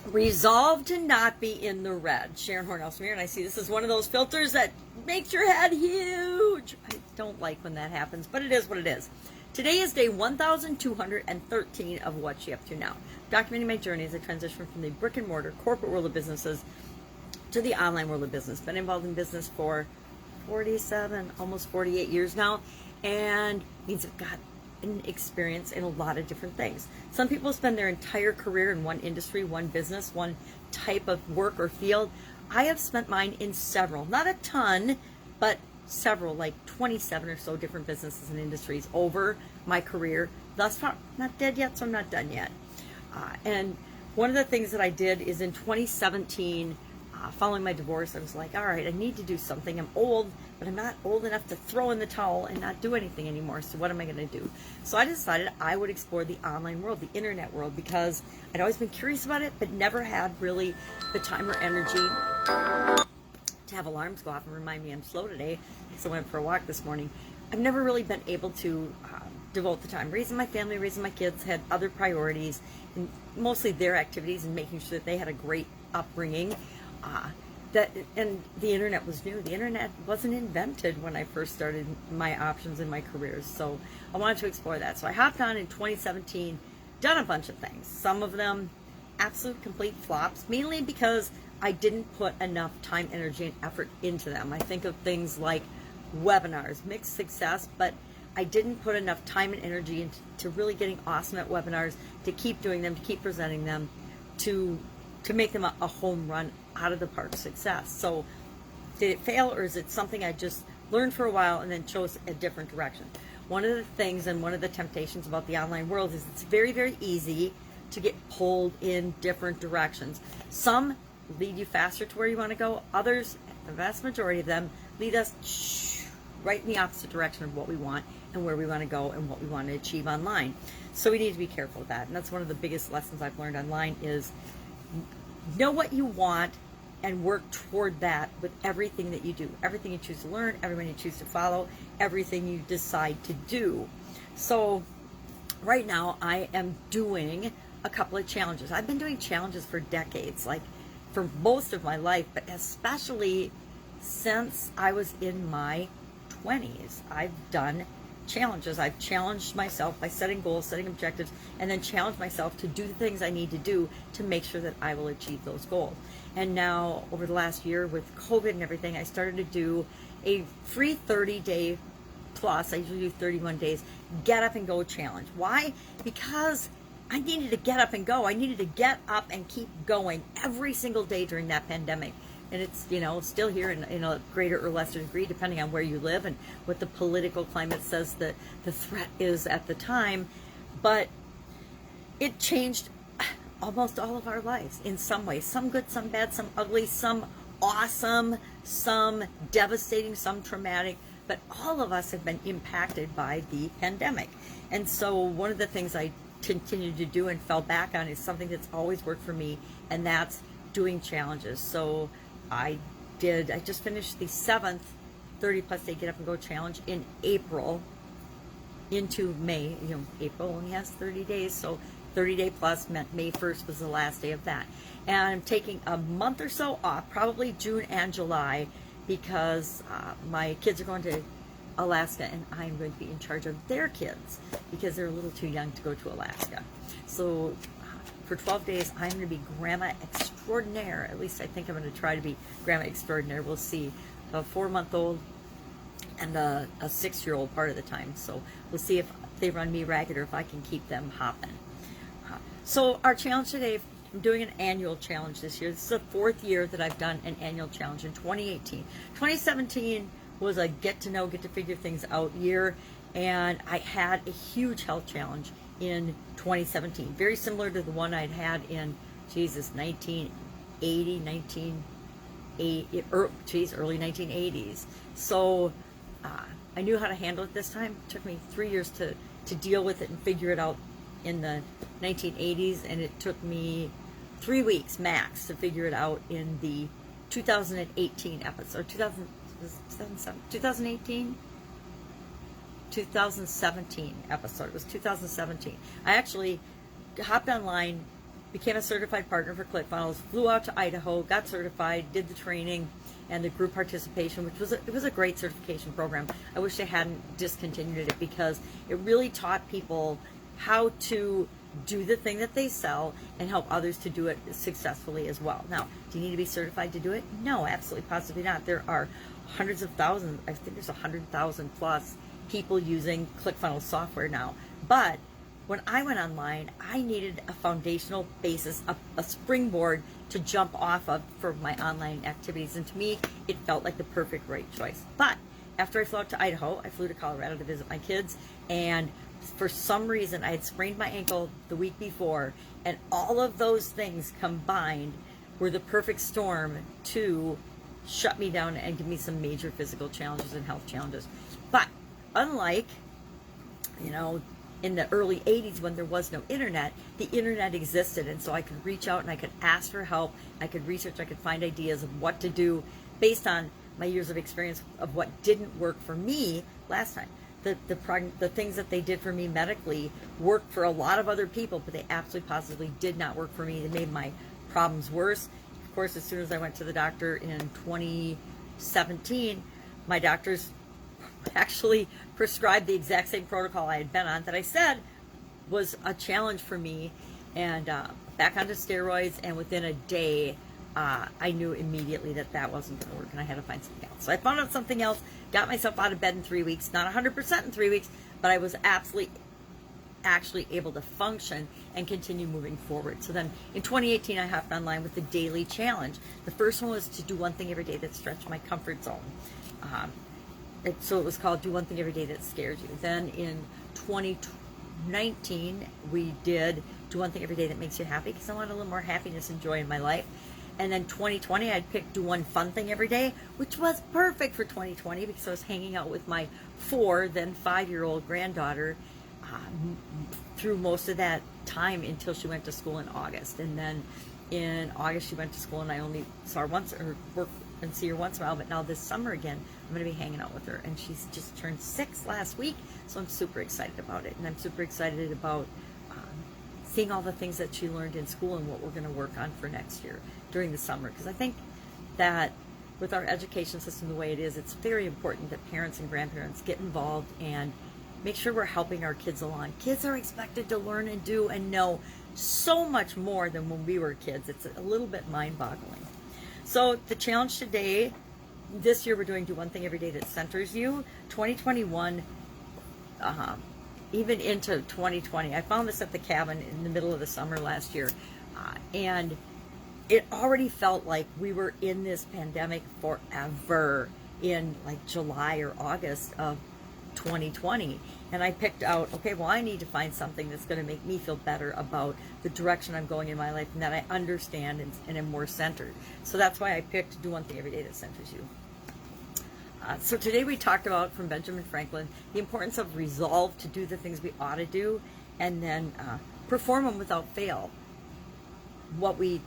Resolve to not be in the red. Sharon Horne-Ellstrom here, and I see this is one of those filters that makes your head huge. I don't like when that happens, but it is what it is. Today is day 1,213 of What's She Up To Now, documenting my journey as I transition from the brick and mortar corporate world of businesses to the online world of business. Been involved in business for 47, almost 48 years now, and means I've got an experience in a lot of different things. Some people spend their entire career in one industry, one business, one type of work or field. I have spent mine in several, not a ton, but several, like 27 or so different businesses and industries over my career thus far. Not dead yet, so I'm not done yet. And one of the things that I did is in 2017, following my divorce, I was like, all right, I need to do something. I'm old, but I'm not old enough to throw in the towel and not do anything anymore. So what am I going to do? So I decided I would explore the online world, the internet world, because I'd always been curious about it, but never had really the time or energy to have alarms go off and remind me I'm slow today. So I went for a walk this morning. I've never really been able to devote the time. Raising my family, raising my kids, had other priorities, and mostly their activities and making sure that they had a great upbringing. And the internet was new. The internet wasn't invented when I first started my options in my careers. So I wanted to explore that. So I hopped on in 2017, done a bunch of things. Some of them absolute complete flops, mainly because I didn't put enough time, energy, and effort into them. I think of things like webinars, mixed success, but I didn't put enough time and energy into really getting awesome at webinars, to keep doing them, to keep presenting them, to make them a home run out of the park success. So did it fail, or is it something I just learned for a while and then chose a different direction? One of the things and one of the temptations about the online world is it's very, very easy to get pulled in different directions. Some lead you faster to where you want to go. Others, the vast majority of them, lead us right in the opposite direction of what we want and where we want to go and what we want to achieve online. So we need to be careful of that. And that's one of the biggest lessons I've learned online is know what you want and work toward that with everything that you do. Everything you choose to learn, everyone you choose to follow, everything you decide to do. So right now I am doing a couple of challenges. I've been doing challenges for decades, like for most of my life, but especially since I was in my 20s. I've done challenges. I've challenged myself by setting goals, setting objectives, and then challenged myself to do the things I need to do to make sure that I will achieve those goals. And now, over the last year with COVID and everything, I started to do a free 30-day plus, I usually do 31 days, get up and go challenge. Why? Because I needed to get up and go. I needed to get up and keep going every single day during that pandemic. And it's, still here in a greater or lesser degree, depending on where you live and what the political climate says that the threat is at the time. But it changed almost all of our lives in some ways. Some good, some bad, some ugly, some awesome, some devastating, some traumatic. But all of us have been impacted by the pandemic. And so one of the things I continued to do and fell back on is something that's always worked for me, and that's doing challenges. So I just finished the 7th 30-plus day Get Up and Go challenge in April into May. April only has 30 days, so 30-day plus meant May 1st was the last day of that. And I'm taking a month or so off, probably June and July, because my kids are going to Alaska, and I'm going to be in charge of their kids because they're a little too young to go to Alaska. So for 12 days, I'm going to be grandma extraordinaire. At least I think I'm going to try to be grandma extraordinaire. We'll see. A 4-month-old and a 6-year-old part of the time. So we'll see if they run me ragged or if I can keep them hopping. So our challenge today, I'm doing an annual challenge this year. This is the 4th year that I've done an annual challenge in 2018. 2017 was a get to figure things out year. And I had a huge health challenge in 2017, very similar to the one I'd had in, 1980, early 1980s. So I knew how to handle it this time. It took me 3 years to deal with it and figure it out in the 1980s, and it took me 3 weeks max to figure it out in the 2018 episode, or 2018? 2017 episode. It was 2017. I actually hopped online became a certified partner for ClickFunnels, flew out to Idaho, got certified, did the training and the group participation, which was it was a great certification program. I wish they hadn't discontinued it because it really taught people how to do the thing that they sell and help others to do it successfully as well. Now, do you need to be certified to do it? No, absolutely, possibly not. There are hundreds of thousands, I think there's 100,000 plus people using ClickFunnels software now. But when I went online, I needed a foundational basis, a springboard to jump off of for my online activities. And to me, it felt like the perfect right choice. But after I flew out to Idaho, I flew to Colorado to visit my kids, and for some reason I had sprained my ankle the week before, and all of those things combined were the perfect storm to shut me down and give me some major physical challenges and health challenges. But unlike, in the early 80s when there was no internet, the internet existed, and so I could reach out and I could ask for help, I could research, I could find ideas of what to do based on my years of experience of what didn't work for me last time. The things that they did for me medically worked for a lot of other people, but they absolutely positively did not work for me. They made my problems worse. Of course, as soon as I went to the doctor in 2017, my doctors actually prescribed the exact same protocol I had been on that I said was a challenge for me, and back onto steroids, and within a day I knew immediately that wasn't going to work and I had to find something else. So I found out something else, got myself out of bed in 3 weeks, not 100% in 3 weeks, but I was actually able to function and continue moving forward. So then in 2018, I hopped online with the daily challenge. The first one was to do one thing every day that stretched my comfort zone. So it was called Do One Thing Every Day That Scares You. Then in 2019, we did Do One Thing Every Day That Makes You Happy, because I wanted a little more happiness and joy in my life. And then 2020, I'd picked Do One Fun Thing Every Day, which was perfect for 2020 because I was hanging out with my 4, then 5-year-old granddaughter through most of that time until she went to school in August. And then in August, she went to school and I only saw her once, or work and see her once in a while. But now this summer again, I'm going to be hanging out with her. And she's just turned 6 last week, so I'm super excited about it. And I'm super excited about seeing all the things that she learned in school and what we're going to work on for next year during the summer. Because I think that with our education system the way it is, it's very important that parents and grandparents get involved and make sure we're helping our kids along. Kids are expected to learn and do and know so much more than when we were kids. It's a little bit mind-boggling. So the challenge today, this year we're doing Do One Thing Every Day That Centers You. 2021, even into 2020. I found this at the cabin in the middle of the summer last year, and it already felt like we were in this pandemic forever in like July or August of 2020. And I picked out, okay, well, I need to find something that's going to make me feel better about the direction I'm going in my life and that I understand and am more centered. So that's why I picked Do One Thing Every Day That Centers You. So today we talked about, from Benjamin Franklin, the importance of resolve to do the things we ought to do and then perform them without fail. What we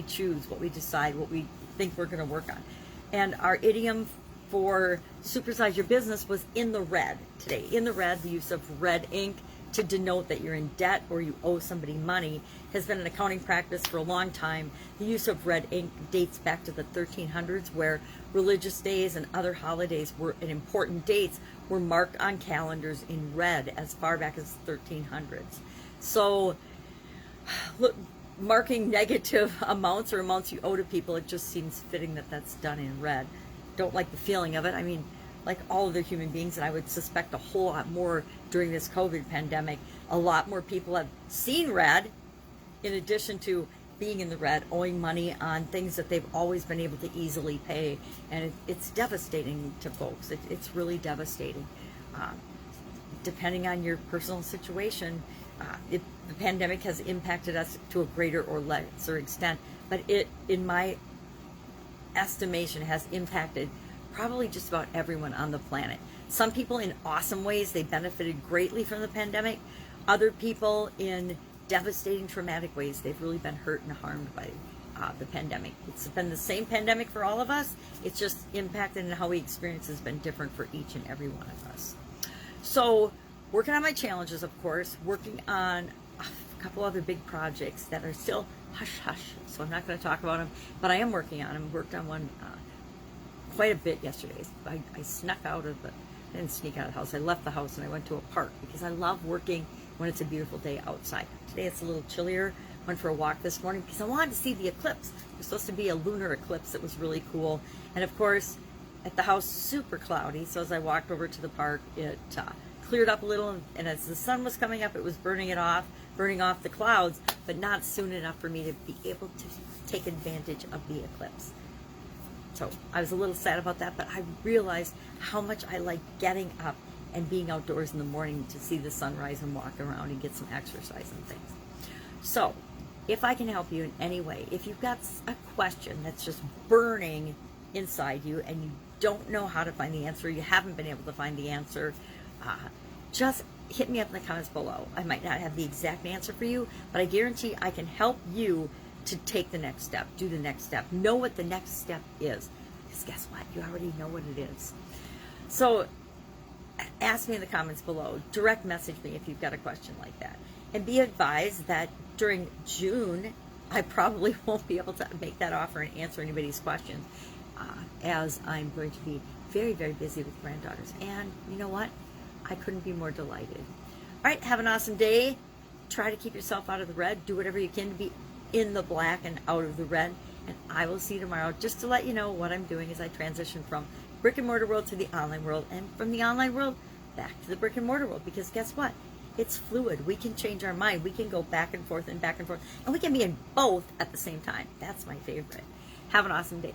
choose, what we decide, what we think we're going to work on. And our idiom for supersize your business was in the red today. In the red, the use of red ink to denote that you're in debt or you owe somebody money has been an accounting practice for a long time. The use of red ink dates back to the 1300s, where religious days and other holidays and important dates were marked on calendars in red as far back as the 1300s. So look, marking negative amounts or amounts you owe to people, it just seems fitting that that's done in red. Don't like the feeling of it. I mean, like all other human beings, and I would suspect a whole lot more during this COVID pandemic, a lot more people have seen red in addition to being in the red, owing money on things that they've always been able to easily pay. And it's devastating to folks. It's really devastating. Depending on your personal situation, the pandemic has impacted us to a greater or lesser extent, but it, in my estimation, has impacted probably just about everyone on the planet. Some people in awesome ways, they benefited greatly from the pandemic. Other people in devastating, traumatic ways, they've really been hurt and harmed by the pandemic. It's been the same pandemic for all of us. It's just impacted and how we experience has been different for each and every one of us. So working on my challenges, of course, working on a couple other big projects that are still hush, hush. So I'm not going to talk about them, but I am working on them. Worked on one quite a bit yesterday. I snuck out of the, I didn't sneak out of the house. I left the house and I went to a park because I love working when it's a beautiful day outside. Today it's a little chillier. Went for a walk this morning because I wanted to see the eclipse. There's supposed to be a lunar eclipse that was really cool. And of course, at the house, super cloudy. So as I walked over to the park, it cleared up a little. And as the sun was coming up, it was burning off the clouds, but not soon enough for me to be able to take advantage of the eclipse. So I was a little sad about that, but I realized how much I like getting up and being outdoors in the morning to see the sunrise and walk around and get some exercise and things. So if I can help you in any way, if you've got a question that's just burning inside you and you don't know how to find the answer, you haven't been able to find the answer, just hit me up in the comments below. I might not have the exact answer for you, but I guarantee I can help you to take the next step, do the next step, know what the next step is. Because guess what? You already know what it is. So ask me in the comments below. Direct message me if you've got a question like that. And be advised that during June, I probably won't be able to make that offer and answer anybody's questions, as I'm going to be very, very busy with granddaughters. And you know what? I couldn't be more delighted. All right, have an awesome day. Try to keep yourself out of the red. Do whatever you can to be in the black and out of the red. And I will see you tomorrow, just to let you know what I'm doing as I transition from brick and mortar world to the online world, and from the online world back to the brick and mortar world. Because guess what? It's fluid. We can change our mind. We can go back and forth and back and forth. And we can be in both at the same time. That's my favorite. Have an awesome day.